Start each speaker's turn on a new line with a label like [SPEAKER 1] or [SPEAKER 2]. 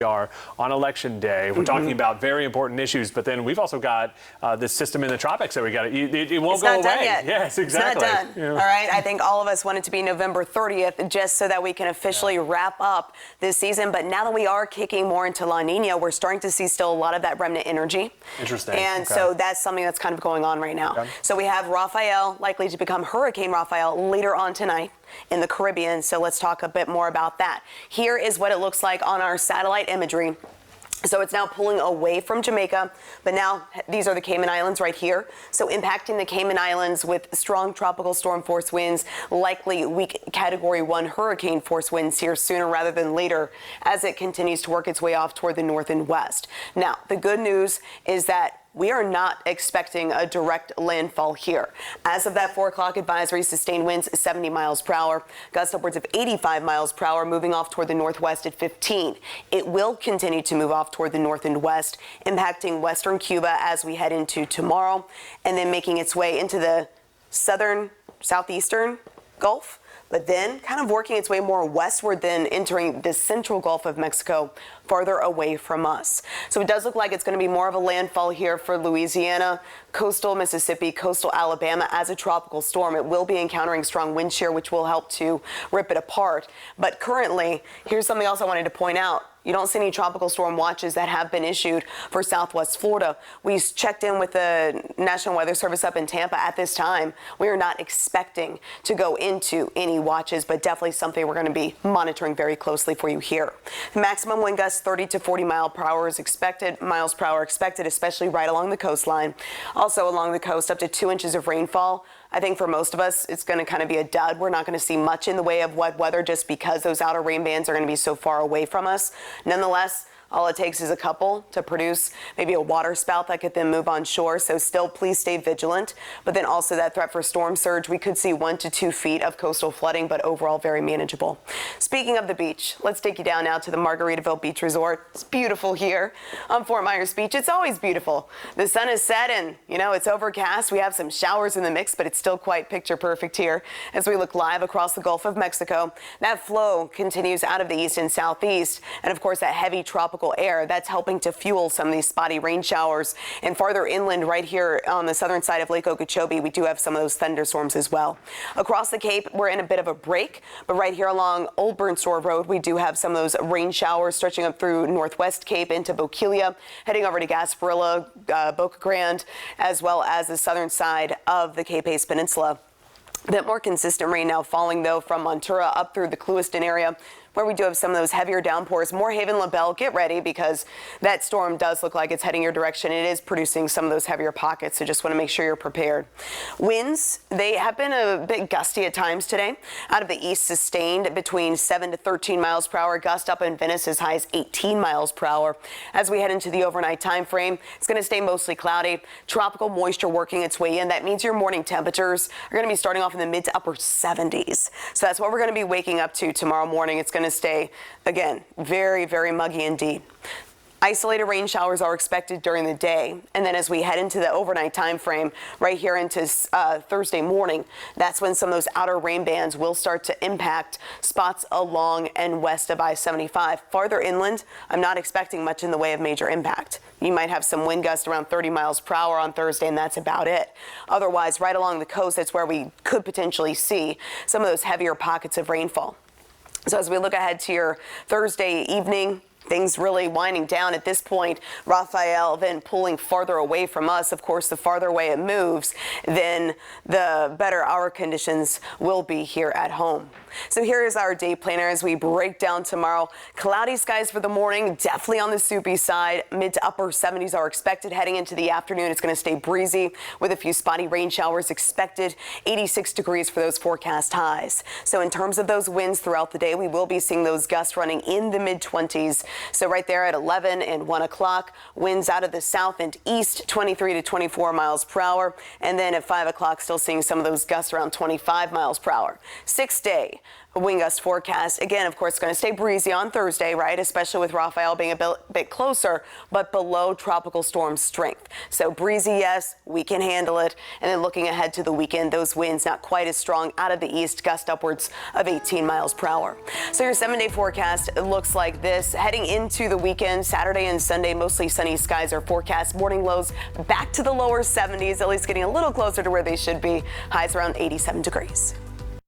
[SPEAKER 1] We are on election day. We're talking about very important issues, but then we've also got this system in the tropics that we got. It won't go away.
[SPEAKER 2] It's not done yet.
[SPEAKER 1] Yes, exactly.
[SPEAKER 2] It's not done.
[SPEAKER 1] Yeah.
[SPEAKER 2] All right. I think all of us want it to be November 30th, just so that we can officially wrap up this season. But now that we are kicking more into La Nina, we're starting to see still a lot of that remnant energy.
[SPEAKER 1] Interesting.
[SPEAKER 2] And so that's something that's kind of going on right now.
[SPEAKER 1] Okay.
[SPEAKER 2] So we have Rafael likely to become Hurricane Rafael later on tonight in the Caribbean. So let's talk a bit more about that. Here is what it looks like on our satellite imagery. So it's now pulling away from Jamaica, but now these are the Cayman Islands right here. So impacting the Cayman Islands with strong tropical storm force winds, likely weak Category 1 hurricane force winds here sooner rather than later as it continues to work its way off toward the north and west. Now, the good news is that we are not expecting a direct landfall here. As of that 4 o'clock advisory, sustained winds 70 miles per hour, gusts upwards of 85 miles per hour, moving off toward the northwest at 15. It will continue to move off toward the north and west, impacting western Cuba as we head into tomorrow, and then making its way into the southeastern Gulf, but then kind of working its way more westward, then entering the central Gulf of Mexico, farther away from us. So it does look like it's going to be more of a landfall here for Louisiana, coastal Mississippi, coastal Alabama as a tropical storm. It will be encountering strong wind shear, which will help to rip it apart. But currently, here's something else I wanted to point out. You don't see any tropical storm watches that have been issued for Southwest Florida. We checked in with the National Weather Service up in Tampa at this time. We are not expecting to go into any watches, but definitely something we're going to be monitoring very closely for you here. The maximum wind gusts 30 to 40 miles per hour, especially right along the coastline. Also along the coast, up to 2 inches of rainfall. I think for most of us, it's going to kind of be a dud. We're not going to see much in the way of wet weather just because those outer rain bands are going to be so far away from us. Nonetheless, all it takes is a couple to produce maybe a water spout that could then move on shore. So still, please stay vigilant. But then also that threat for storm surge, we could see 1 to 2 feet of coastal flooding, but overall very manageable. Speaking of the beach, let's take you down now to the Margaritaville Beach Resort. It's beautiful here on Fort Myers Beach. It's always beautiful. The sun is set and, it's overcast. We have some showers in the mix, but it's still quite picture perfect here as we look live across the Gulf of Mexico. That flow continues out of the east and southeast. And of course, that heavy tropical air that's helping to fuel some of these spotty rain showers. And farther inland right here on the southern side of Lake Okeechobee, we do have some of those thunderstorms as well. Across the Cape, we're in a bit of a break, but right here along Old Burn Store Road, we do have some of those rain showers stretching up through Northwest Cape into Bokeelia, heading over to Gasparilla, Boca Grande, as well as the southern side of the Cape Ace Peninsula. A bit more consistent rain now falling, though, from Montura up through the Clewiston area, where we do have some of those heavier downpours. Moorhaven, LaBelle, get ready because that storm does look like it's heading your direction. It is producing some of those heavier pockets, so just want to make sure you're prepared. Winds, they have been a bit gusty at times today. Out of the east, sustained between 7 to 13 miles per hour. Gust up in Venice as high as 18 miles per hour. As we head into the overnight time frame, it's going to stay mostly cloudy. Tropical moisture working its way in. That means your morning temperatures are going to be starting off in the mid to upper 70s. So that's what we're going to be waking up to tomorrow morning. It's going to stay, again, very, very muggy indeed. Isolated rain showers are expected during the day, and then as we head into the overnight time frame, right here into Thursday morning, that's when some of those outer rain bands will start to impact spots along and west of I-75. Farther inland, I'm not expecting much in the way of major impact. You might have some wind gusts around 30 miles per hour on Thursday, and that's about it. Otherwise, right along the coast, that's where we could potentially see some of those heavier pockets of rainfall. So as we look ahead to your Thursday evening, things really winding down at this point. Rafael then pulling farther away from us. Of course, the farther away it moves, then the better our conditions will be here at home. So here is our day planner as we break down tomorrow. Cloudy skies for the morning, definitely on the soupy side. Mid to upper 70s are expected heading into the afternoon. It's going to stay breezy with a few spotty rain showers expected. 86 degrees for those forecast highs. So in terms of those winds throughout the day, we will be seeing those gusts running in the mid 20s. So right there at 11 and 1 o'clock, winds out of the south and east, 23 to 24 miles per hour. And then at 5 o'clock, still seeing some of those gusts around 25 miles per hour. 6th day, wind gust forecast. Again, of course, going to stay breezy on Thursday, right? Especially with Rafael being a bit closer, but below tropical storm strength. So breezy, yes, we can handle it. And then looking ahead to the weekend, those winds not quite as strong out of the east, gust upwards of 18 miles per hour. So your 7-day forecast looks like this. Heading into the weekend, Saturday and Sunday, mostly sunny skies are forecast. Morning lows back to the lower 70s, at least getting a little closer to where they should be. Highs around 87 degrees.